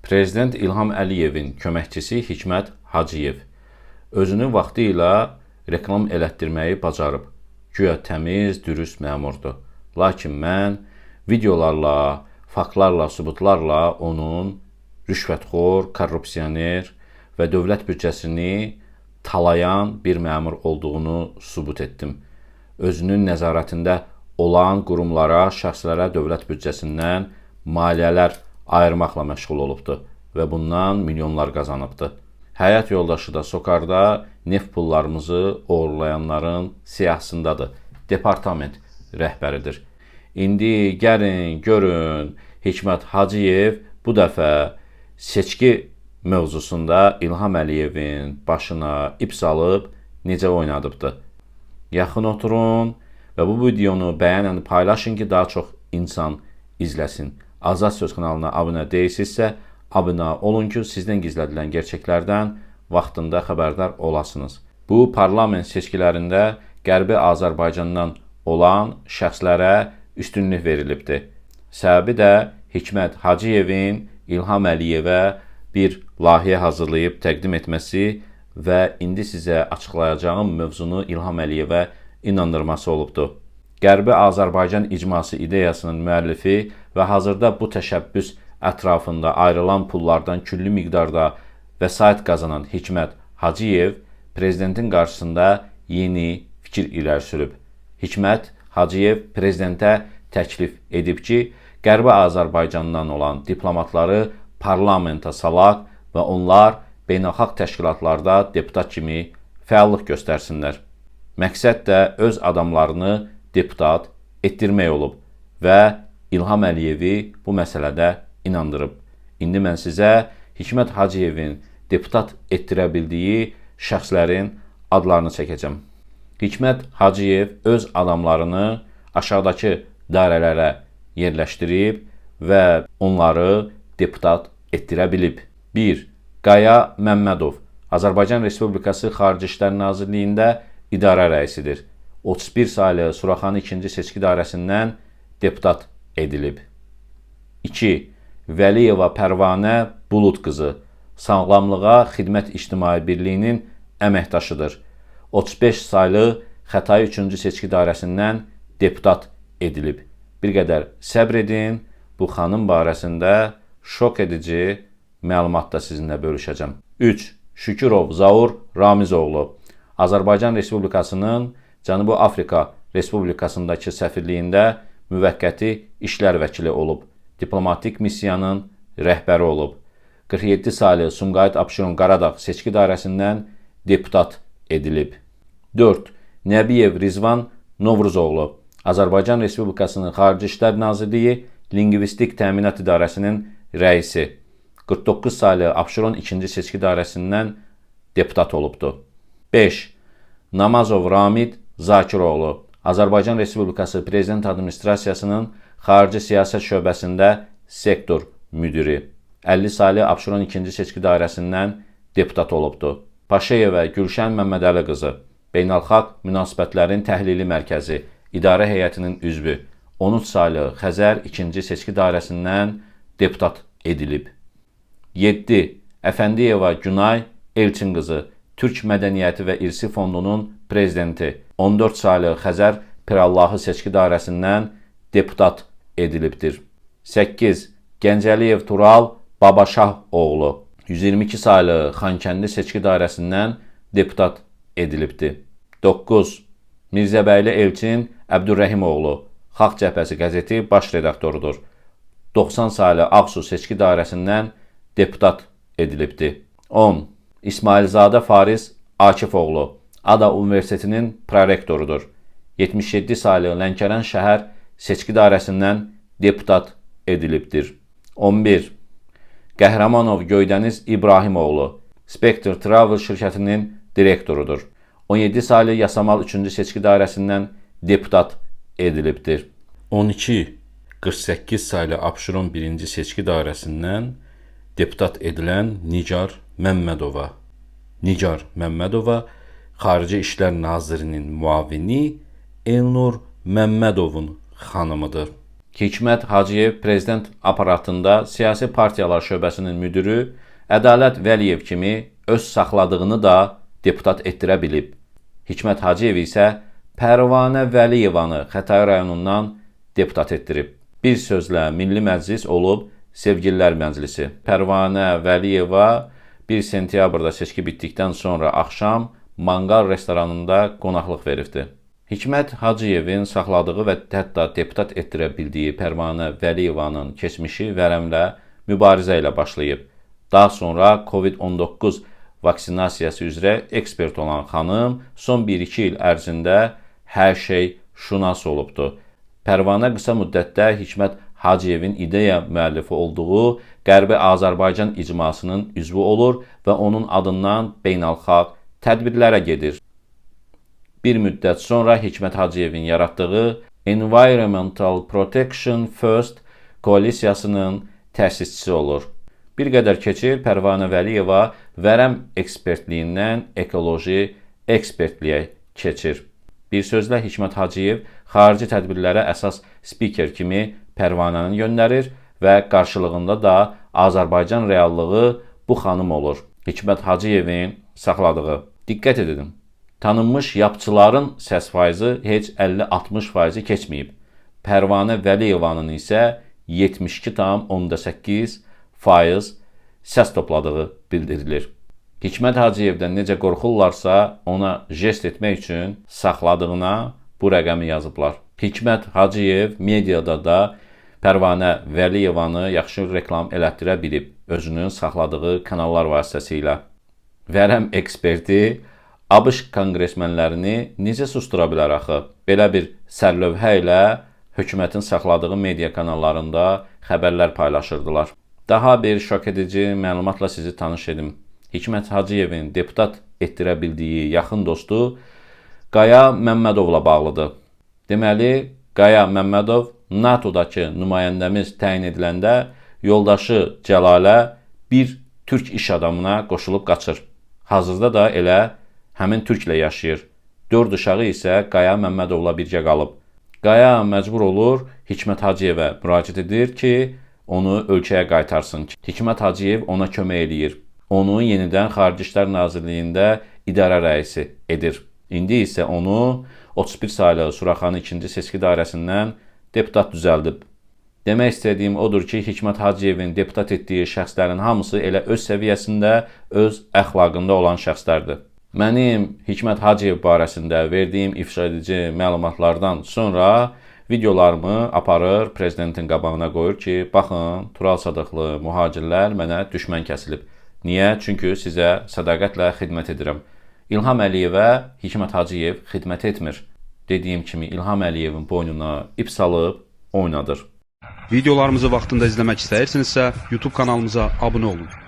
Prezident İlham Əliyevin köməkçisi Hikmət Hacıyev özünü vaxtı ilə reklam elətdirməyi bacarıb. Güya təmiz, dürüst məmurdur. Lakin mən videolarla, faktlarla, sübutlarla onun rüşvətxor, korrupsioner və dövlət büdcəsini talayan bir məmur olduğunu sübut etdim. Özünün nəzarətində olan qurumlara, şəxslərə dövlət büdcəsindən maliyyələr ayırmaqla məşğul olubdur və bundan milyonlar qazanıbdır. Həyat yoldaşı da Sokarda neft pullarımızı oğurlayanların siyahısındadır. Departament rəhbəridir. İndi gəlin, görün, Hikmət Hacıyev bu dəfə seçki mövzusunda İlham Əliyevin başına ip salıb necə oynadıbdır. Yaxın oturun və bu videonu bəyənən paylaşın ki, daha çox insan izləsin. Azad Söz kanalına abunə deyilsinizsə, abunə olun ki, sizdən gizlədilən gerçəklərdən vaxtında xəbərdar olasınız. Bu, parlament seçkilərində Qərbi Azərbaycandan olan şəxslərə üstünlük verilibdir. Səbəbi də Hikmət Hacıyevin İlham Əliyevə bir layihə hazırlayıb təqdim etməsi və indi sizə açıqlayacağım mövzunu İlham Əliyevə inandırması olubdur. Qərbi Azərbaycan icması ideyasının müəllifi və hazırda bu təşəbbüs ətrafında ayrılan pullardan küllü miqdarda vəsait qazanan Hikmət Hacıyev prezidentin qarşısında yeni fikir irəli sürüb. Hikmət Hacıyev prezidentə təklif edib ki, Qərbi Azərbaycandan olan diplomatları parlamenta salaq və onlar beynəlxalq təşkilatlarda deputat kimi fəallıq göstərsinlər. Məqsəd də öz adamlarını deputat etdirmək olub və İlham Əliyevi bu məsələdə inandırıb. İndi mən sizə Hikmət Hacıyevin deputat etdirə bildiyi şəxslərin adlarını çəkəcəm. Hikmət Hacıyev öz adamlarını aşağıdakı dairələrə yerləşdirib və onları deputat etdirə bilib. 1. Qaya Məmmədov, Azərbaycan Respublikası Xarici İşlər Nazirliyində idarə rəisidir. 31 saylı Suraxanı 2-ci seçki dairəsindən deputat edilib. 2. Vəliyeva Pərvanə Bulud qızı, Sağlamlığa Xidmət İctimai Birliyinin əməkdaşıdır. 35 saylı Xətai 3-cü seçki dairəsindən deputat edilib. Bir qədər səbr edin, bu xanım barəsində şok edici məlumatda sizinlə bölüşəcəm. 3. Şükürov Zaur Ramizoğlu, Azərbaycan Respublikasının Cənubi Afrika Respublikasındakı səfirliyində müvəqqəti işlər vəkili olub. Diplomatik missiyanın rəhbəri olub. 47 saylı Sumqayıt Abşeron Qaradağ seçki dairəsindən deputat edilib. 4. Nəbiyev Rizvan Novruzoğlu, Azərbaycan Respublikasının Xarici İşlər Nazirliyi Lingvistik Təminat İdarəsinin rəisi. 49 saylı Abşeron 2-ci seçki dairəsindən deputat olubdur. 5. Namazov Ramid Zakiroğlu, Azərbaycan Respublikası Prezident Administrasiyasının Xarici Siyasət şöbəsində sektor müdiri. 50 saylı Abşeron 2-ci seçki dairəsindən deputat olubdur. Paşayeva Gülşən Məmmədəli qızı, Beynəlxalq Münasibətlərin Təhlili Mərkəzi, İdarə Heyətinin üzvü. 13 saylı Xəzər 2-ci seçki dairəsindən deputat edilib. 7. Əfəndiyeva Günay Elçin qızı, Türk Mədəniyyəti və İrsi Fondunun prezidenti. 14 saylı Xəzər Pirallahı seçki dairəsindən deputat edilibdir. 8. Gəncəliyev Tural Babaşah oğlu, 122 saylı Xankəndi seçki dairəsindən deputat edilibdir. 9. Mirzəbəyli Elçin Əbdürrəhimoğlu, Xalq Cəbhəsi qəzeti baş redaktorudur. 90 saylı Ağsu seçki dairəsindən deputat edilibdir. 10. İsmailzadə Fariz Akifoğlu, Ada Universitetinin prorektorudur. 77 saylı Lənkəran şəhər seçki dairəsindən deputat edilibdir. 11. Qəhrəmanov Göydəniz İbrahimoğlu, Spectre Travel şirkətinin direktorudur. 17 saylı Yasamal 3-cü seçki dairəsindən deputat edilibdir. 12. 48 saylı Abşeron 1-ci seçki dairəsindən deputat edilən Nigar Məmmədova. Nigar Məmmədova Xarici İşlər Nazirinin müavini Elnur Məmmədovun xanımıdır. Hikmət Hacıyev prezident aparatında siyasi partiyalar şöbəsinin müdürü Ədalət Vəliyev kimi öz saxladığını da deputat etdirə bilib. Hikmət Hacıyev isə Pərvanə Vəliyevanı Xətai rayonundan deputat etdirib. Bir sözlə Milli Məclis olub Sevgililər Məclisi. Pərvanə Vəliyeva 1 sentyabrda seçki bitdikdən sonra axşam Manqal restoranında qonaqlıq veribdi. Hikmət Hacıyevin saxladığı və hətta deputat etdirə bildiyi Pərvanə Vəliyevanın keçmişi vərəmlə mübarizə ilə başlayıb. Daha sonra COVID-19 vaksinasiyası üzrə ekspert olan xanım son 1-2 il ərzində hər şey şunas olubdu. Pərvanə qısa müddətdə Hikmət Hacıyevin ideya müəllifi olduğu Qərbi Azərbaycan icmasının üzvü olur və onun adından beynəlxalq tədbirlərə gedir. Bir müddət sonra Hikmət Hacıyevin yaratdığı Environmental Protection First koalisiyasının təsisçisi olur. Bir qədər keçir, Pərvanə Vəliyeva vərəm ekspertliyindən ekoloji ekspertliyə keçir. Bir sözlə Hikmət Hacıyev xarici tədbirlərə əsas spiker kimi Pərvanəni göndərir və qarşılığında da Azərbaycan reallığı bu xanım olur. Hikmət Hacıyevin saxladığı. Diqqət edin. Tanınmış yapçıların səs faizi heç 50-60% keçməyib. Pərvanə Vəliyevanın isə 72,8% səs topladığı bildirilir. Hikmət Hacıyevdən necə qorxurlarsa ona jest etmək üçün saxladığına bu rəqəmi yazıblar. Hikmət Hacıyev mediada da Pərvanə Vəliyevanı yaxşı reklam elətdirə bilib özünün saxladığı kanallar vasitəsilə. Vərəm eksperti ABŞ konqresmenlərini necə sustura bilər axı? Belə bir sərlövhə ilə hökumətin saxladığı media kanallarında xəbərlər paylaşırdılar. Daha bir şok edici məlumatla sizi tanış edim. Hikmət Hacıyevin deputat etdirə bildiyi yaxın dostu Qaya Məmmədovla bağlıdır. Deməli, Qaya Məmmədov NATO-dakı nümayəndəmiz təyin ediləndə yoldaşı Cəlalə bir türk iş adamına qoşulub qaçır. Hazırda da elə həmin türklə yaşayır. 4 uşağı isə Qaya Məmmədovla birgə qalıb. Qaya məcbur olur Hikmət Hacıyevə müraciət edir ki, onu ölkəyə qaytarsın. Hikmət Hacıyev ona kömək eləyir. Onu yenidən Xarici İşlər Nazirliyində idarə rəisi edir. İndi isə onu 31 saylı Suraxanı 2-ci seçki dairəsindən deputat düzəldib. Demək istədiyim odur ki, Hikmət Hacıyevin deputat etdiyi şəxslərin hamısı elə öz səviyyəsində, öz əxlaqında olan şəxslərdir. Mənim Hikmət Hacıyev barəsində verdiyim ifşa edici məlumatlardan sonra videolarımı aparır prezidentin qabağına qoyur ki, baxın, Tural Sadıqlı mühacirlər mənə düşmən kəsilib. Niyə? Çünki sizə sədaqətlə xidmət edirəm. İlham Əliyevə Hikmət Hacıyev xidmət etmir. Dediyim kimi İlham Əliyevin boynuna ip salıb oynadır. Videolarımızı vaxtında izləmək istəyirsinizsə, YouTube kanalımıza abunə olun.